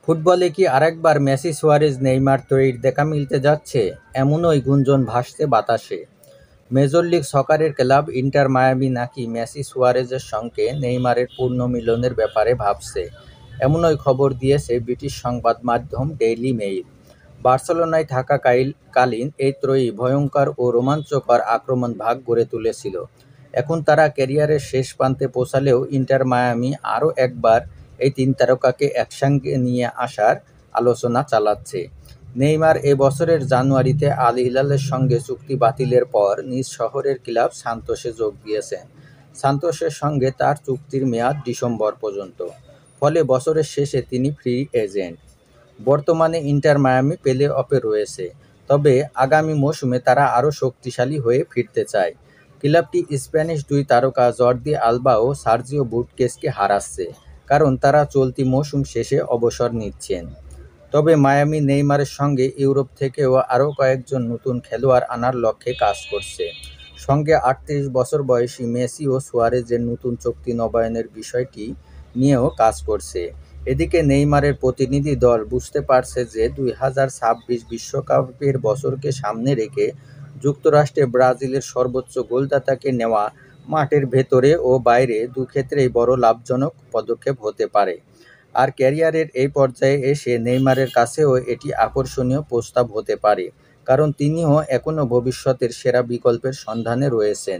ফুটবলে কি আরেকবার মেসি সুয়ারেজ নেইমার ত্রয়ীর দেখা মিলতে যাচ্ছে? এমনই গুঞ্জন ভাসছে বাতাসে। মেজর লিগ সকারের ক্লাব ইন্টার মায়ামি নাকি মেসি সুয়ারেজের সঙ্গে নেইমারের পুনর্মিলনের ব্যাপারে ভাবছে, এমনই খবর দিয়েছে ব্রিটিশ সংবাদ মাধ্যম ডেইলি মেইল। বার্সেলোনায় থাকাকালীন এই ত্রয়ী ভয়ঙ্কর ও রোমাঞ্চকর আক্রমণ ভাগ গড়ে তুলেছিল। এখন তারা ক্যারিয়ারের শেষ প্রান্তে পৌঁছালেও ইন্টার মায়ামি আরও একবার এই তিন তারকাকে একসঙ্গে নিয়ে আসার আলোচনা চালাচ্ছে। নেইমার এ বছরের জানুয়ারিতে আল হিলালের সঙ্গে চুক্তি বাতিলের পর নিজ শহরের ক্লাব সান্তোসে যোগ দিয়েছেন। সান্তোসের সঙ্গে তার চুক্তির মেয়াদ ডিসেম্বর পর্যন্ত, ফলে বছরের শেষে তিনি ফ্রি এজেন্ট। বর্তমানে ইন্টার মায়ামি প্লে অফে রয়েছে, তবে আগামী মৌসুমে তারা আরও শক্তিশালী হয়ে ফিরতে চায়। ক্লাবটি স্প্যানিশ দুই তারকা জর্দি আলবা ও সার্জিও বুস্কেসকে হারাচ্ছে, কারণ তারা চলতি মৌসুম শেষে অবসর নিচ্ছেন। তবে মায়ামি নেইমারের সঙ্গে ইউরোপ থেকেও আরও কয়েকজন নতুন খেলোয়াড় আনার লক্ষ্যে কাজ করছে। সঙ্গে ৩৮ বছর বয়সী মেসি ও সুয়ারেজের নতুন চুক্তি নবায়নের বিষয়টি নিয়েও কাজ করছে। এদিকে নেইমারের প্রতিনিধি দল বুঝতে পারছে যে ২০২৬ বিশ্বকাপের বছরকে সামনে রেখে যুক্তরাষ্ট্রে ব্রাজিলের সর্বোচ্চ গোলদাতাকে নেওয়া মাঠের ভেতরে ও বাইরে দুক্ষেত্রেই বড় লাভজনক পদক্ষেপ হতে পারে। আর ক্যারিয়ারের এই পর্যায়ে এসে নেইমারের কাছেও এটি আকর্ষণীয় প্রস্তাব হতে পারে, কারণ তিনিও এখনও ভবিষ্যতের সেরা বিকল্পের সন্ধানে রয়েছেন।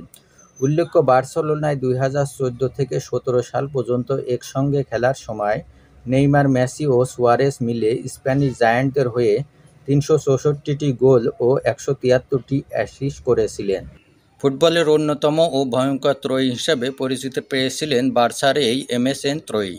উল্লেখ্য, বার্সেলোনায় ২০১৪ থেকে ১৭ সাল পর্যন্ত একসঙ্গে খেলার সময় নেইমার, মেসি ও সুয়ারেজ মিলে স্প্যানিশ জায়ান্টদের হয়ে ৩৬৪টি গোল ও ১৭৩টি অ্যাসিস্ট করেছিলেন। ফুটবলের অন্যতম ও ভয়ঙ্কর ত্রয়ী হিসেবে পরিচিতি পেয়েছিলেন বার্সার এই এমএসএন ত্রয়ী।